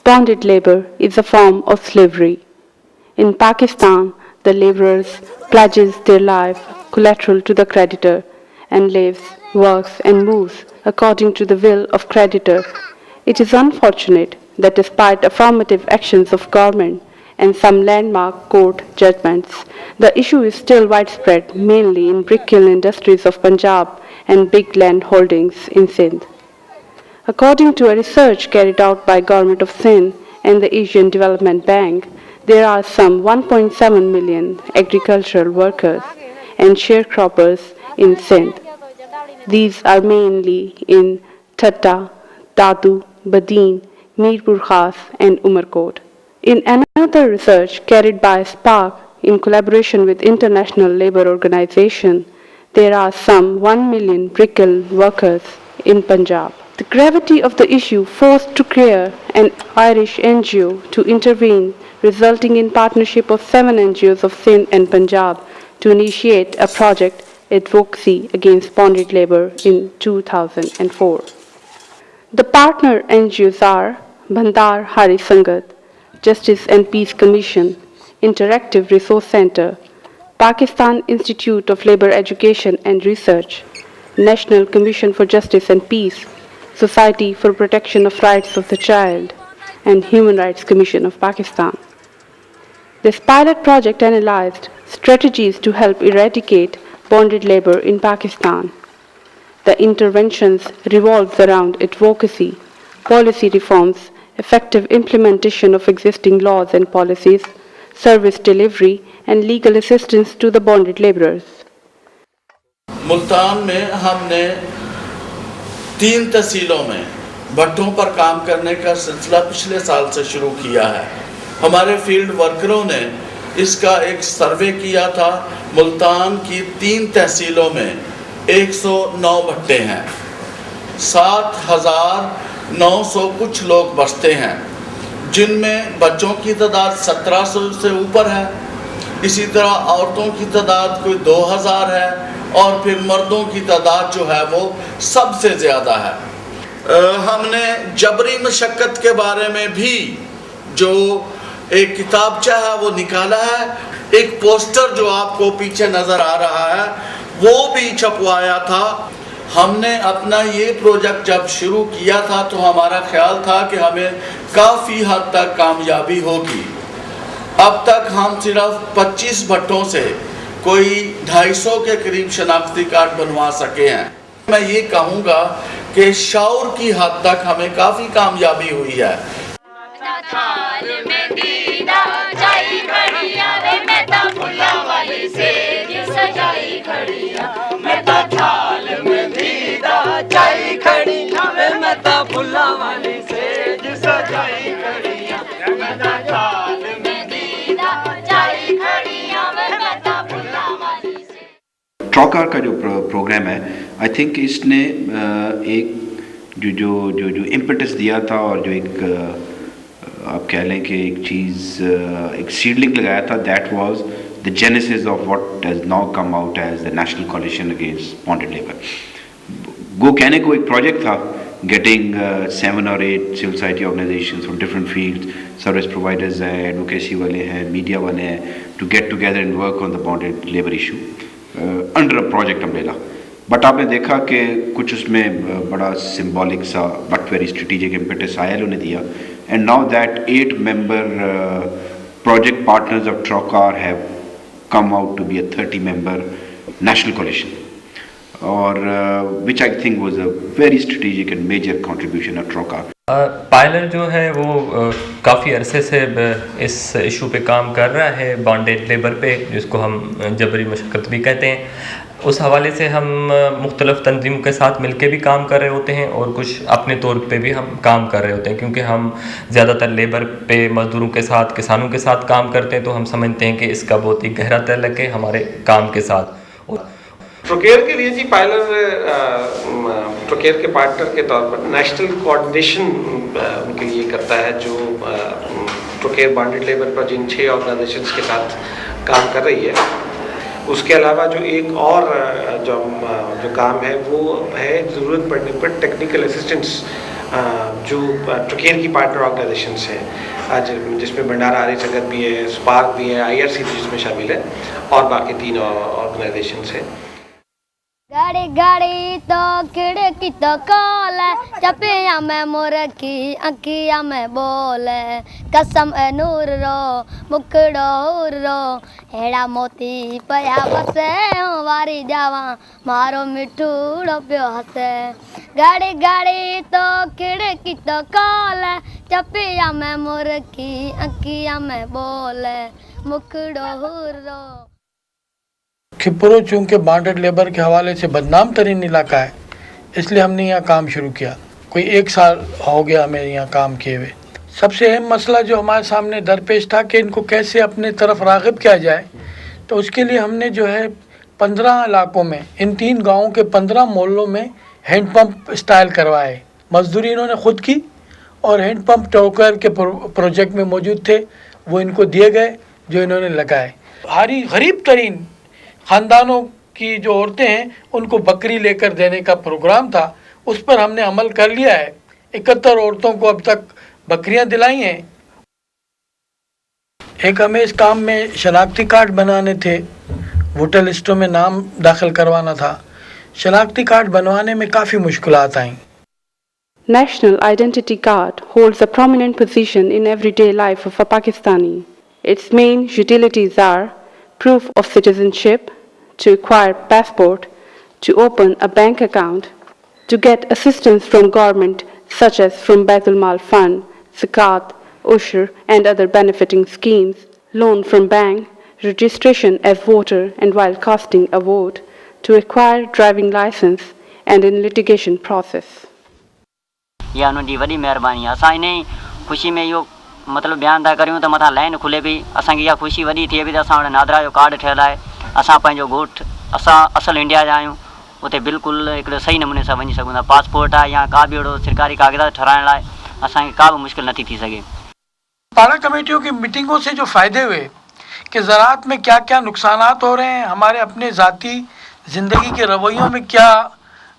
Bonded labor is a form of slavery. In Pakistan, the laborers pledges their life collateral to the creditor and lives, works and moves according to the will of creditor. It is unfortunate that despite affirmative actions of government and some landmark court judgments, the issue is still widespread mainly in brick kiln industries of Punjab and big land holdings in Sindh. According to a research carried out by Government of Sindh and the Asian Development Bank, there are some 1.7 million agricultural workers and sharecroppers in Sindh. These are mainly in Thatta, Dadu, Badin, Mirpur Khas and Umarkot. In another research carried by SPARC in collaboration with International Labour Organization, there are some 1 million brick kiln workers in Punjab. The gravity of the issue forced to create an Irish NGO to intervene, resulting in partnership of 7 NGOs of Sindh and Punjab to initiate a project advocacy against bonded labor in 2004. The partner NGOs are Bhandar Hari Sangat, Justice and Peace Commission, Interactive Resource Center, Pakistan Institute of Labour Education and Research, National Commission for Justice and Peace, Society for Protection of Rights of the Child, and Human Rights Commission of Pakistan. This pilot project analyzed strategies to help eradicate bonded labor in Pakistan. The interventions revolved around advocacy, policy reforms, effective implementation of existing laws and policies, service delivery, and legal assistance to the bonded laborers. Multan में हमने 3 तहसीलों में भट्टों पर काम करने का सिलसिला पिछले साल से शुरू किया है। हमारे फील्ड वर्करों ने इसका एक सर्वे किया था। मुल्तान की 3 तहसीलों में 109 भट्टे हैं, 7,900 कुछ लोग बसते हैं, जिनमें बच्चों की तादाद 1700 से ऊपर है। इसी तरह औरतों की तादाद कोई 2000 है और फिर मर्दों की तादाद जो है वो सबसे ज़्यादा है। हमने जबरी मशक्क़त के बारे में भी जो एक किताबचा है वो निकाला है। एक पोस्टर जो आपको पीछे नज़र आ रहा है वो भी छपवाया था। हमने अपना ये प्रोजेक्ट जब शुरू किया था तो हमारा ख्याल था कि हमें काफ़ी हद तक कामयाबी होगी। अब तक हम सिर्फ 25 भट्टों से कोई 250 के करीब शनाख्ती कार्ड बनवा सके हैं। मैं ये कहूँगा कि शऊर की हद तक हमें काफ़ी कामयाबी हुई है। ट्रॉकार का जो प्रोग्राम है, आई थिंक इसने एक जो इम्पेटस दिया था और जो एक आप कह लें कि एक चीज़ एक सीडलिंग लगाया था, that was the genesis of what has now come out as the national coalition against bonded labour. वो कहने को एक प्रोजेक्ट था, getting 7 or 8 civil society organizations from different fields, service providers हैं, advocacy वाले हैं, media वाले हैं, to get together and work on the bonded labor issue under a project umbrella. But आपने देखा कि कुछ उसमें बड़ा symbolic सा but very strategic impetus oil उन्हें दिया, and now that 8 member project partners of TROCAR have come out to be a 30 member national coalition. और which I think was a very strategic and major contribution of TROCAR. Pilot जो है वो काफ़ी अरसे से इस इशू पे काम कर रहा है, बॉन्डेड लेबर पे, जिसको हम जबरी मशक्क़त भी कहते हैं। उस हवाले से हम मुख्तलिफ़ तंजीमों के साथ मिलके भी काम कर रहे होते हैं और कुछ अपने तौर पे भी हम काम कर रहे होते हैं, क्योंकि हम ज़्यादातर लेबर पे मज़दूरों के साथ, किसानों के साथ काम करते हैं, तो हम समझते हैं कि इसका बहुत ही गहरा ताल्लुक है हमारे काम के साथ। ट्रोकेयर के लिए जी पायलट ट्रोकेयर के पार्टनर के तौर पर नेशनल कोऑर्डिनेशन उनके लिए करता है, जो ट्रोकेयर बॉन्डेड लेबर पर जिन 6 ऑर्गेनाइजेशंस के साथ काम कर रही है। उसके अलावा जो एक और जो काम है वो है ज़रूरत पड़ने पर टेक्निकल असिस्टेंट्स जो ट्रकेर की पार्टनर ऑर्गेनाइजेशंस हैं आज, जिसमें भंडारा आर्य जगत भी है, स्पार्क भी है, IRC भी जिसमें शामिल है और बाकी 3 ऑर्गेनाइजेशंस हैं। गाड़ी गाड़ी तो खिड़की तो खोले, चपिया में मुर्गी अंकिया में बोले, कसम ए नूर रो मुकड़ो रो, हेड़ा मोती पया बसे वारी जावा मारो मिठूड़ो प्यो हसे। गाड़ी गाड़ी तो खिड़की तो खोले, चपिया में मुर्गी अंकिया में बोले, मुकड़ो रो। खिपुरो चूँकि बॉन्डेड लेबर के हवाले से बदनाम तरीन इलाका है, इसलिए हमने यहाँ काम शुरू किया। कोई 1 साल हो गया हमें यहाँ काम किए हुए। सबसे अहम मसला जो हमारे सामने दरपेश था कि इनको कैसे अपने तरफ राग़िब किया जाए, तो उसके लिए हमने जो है 15 इलाकों में, इन 3 गाँवों के 15 मोहल्लों में हैंडपम्प स्टाइल करवाए। मजदूरी इन्होंने ख़ुद की और हैंडपम्प टोकर के प्रोजेक्ट में मौजूद थे, वो इनको दिए गए जो इन्होंने लगाए। हारी गरीब तरीन ख़ानदानों की जो औरतें हैं उनको बकरी लेकर देने का प्रोग्राम था, उस पर हमने अमल कर लिया है। 71 औरतों को अब तक बकरियां दिलाई हैं। एक हमें इस काम में शनाख्ती कार्ड बनाने थे, वोटर लिस्टों में नाम दाखिल करवाना था। शनाख्ती कार्ड बनवाने में काफ़ी मुश्किलात आईं। National Identity Card holds a prominent position in everyday life of a Pakistani. Its main utilities are proof of citizenship, to acquire passport, to open a bank account, to get assistance from government such as from Baitul Mal Fund, Zakat, Ushr and other benefiting schemes, loan from bank, registration as voter and while casting a vote, to acquire driving license and in litigation process. या उन्होंने वॾी महिरबानी आहे। असां इन ख़ुशी में इहो मतलब बयान था करियूं त मथां लाइन खुले पई, असांखे इहा ख़ुशी वॾी थिए पई त असां वटि नादरा जो कार्ड ठहियलु आहे। असां पंहिंजो ॻोठु, असां असल इंडिया जा आहियूं, उते बिल्कुलु हिकिड़े सही नमूने सां वञी सघूं था। पासपोर्ट आहे या का बि अहिड़ो सरकारी कागज़ात ठाराइण लाइ असांखे का बि मुश्किल नथी थी सघे। पाड़ा कमेटियों की मीटिंगों से जो फ़ायदे हुए कि ज़राअत में क्या क्या नुकसानात हो रहे हैं, हमारे अपने ज़ाती ज़िंदगी के रवैयों में क्या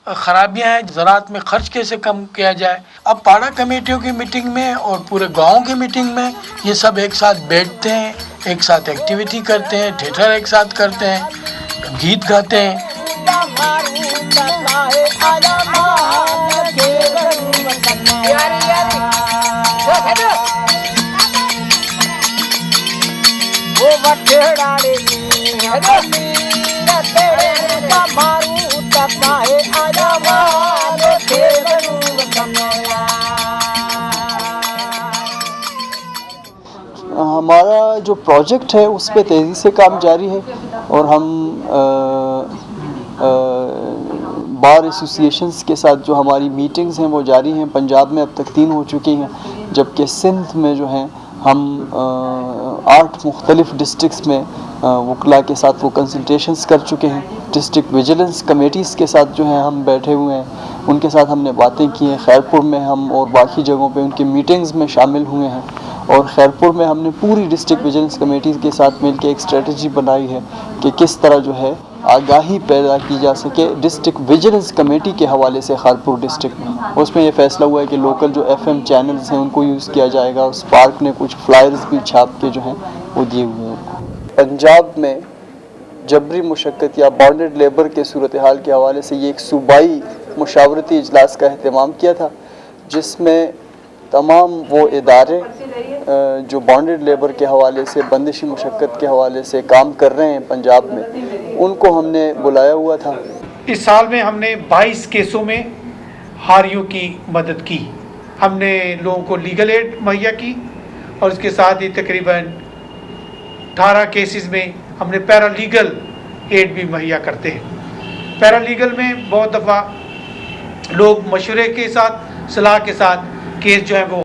ख़राबियाँ हैं, ज़राअत में ख़र्च कैसे कम किया जाए। अब पाड़ा कमेटियों की मीटिंग में और पूरे गाँव की मीटिंग में ये सब एक साथ बैठते हैं, एक साथ एक्टिविटी करते हैं, थिएटर एक साथ करते हैं, गीत गाते हैं। हमारा जो प्रोजेक्ट है उस पे तेज़ी से काम जारी है और हम बार एसोसिएशंस के साथ जो हमारी मीटिंग्स हैं वो जारी हैं। पंजाब में अब तक 3 हो चुकी हैं, जबकि सिंध में जो हैं हम 8 मुख्तलिफ डिस्ट्रिक्ट्स में वकला के साथ वो कंसल्टेशंस कर चुके हैं। डिस्ट्रिक्ट विजिलेंस कमेटीज़ के साथ जो हैं हम बैठे हुए हैं, उनके साथ हमने बातें की हैं। खैरपुर में हम और बाकी जगहों पे उनकी मीटिंग्स में शामिल हुए हैं और खैरपुर में हमने पूरी डिस्ट्रिक्ट विजिलेंस कमेटीज़ के साथ मिलकर एक स्ट्रेटजी बनाई है कि किस तरह जो है आगाही पैदा की जा सके डिस्ट्रिक्ट विजिलेंस कमेटी के हवाले से खैरपुर डिस्ट्रिक्ट में। उसमें ये फैसला हुआ है कि लोकल जो FM चैनल्स हैं उनको यूज़ किया जाएगा और स्पार्क ने कुछ फ्लायर्स भी छाप के जो हैं वो दिए हुए हैं। पंजाब में जबरी मुशक्क़त या बॉन्डेड लेबर के सूरत हाल के हवाले से ये एक सूबाई मुशावरती इजलास का अहतमाम किया था, जिसमें तमाम वो इदारे जो बॉन्डेड लेबर के हवाले से, बंदिशी मुशक्क़त के हवाले से काम कर रहे हैं पंजाब में, उनको हमने बुलाया हुआ था। इस साल में हमने 22 केसों में हारियों की मदद की। हमने लोगों को लीगल एड मुहैया की और इसके साथ ही तकरीबन 18 केसेस में हमने पैरालीगल एड भी मुहैया करते हैं। पैरालीगल में बहुत दफ़ा लोग मशवरे के साथ, सलाह के साथ केस जो है वो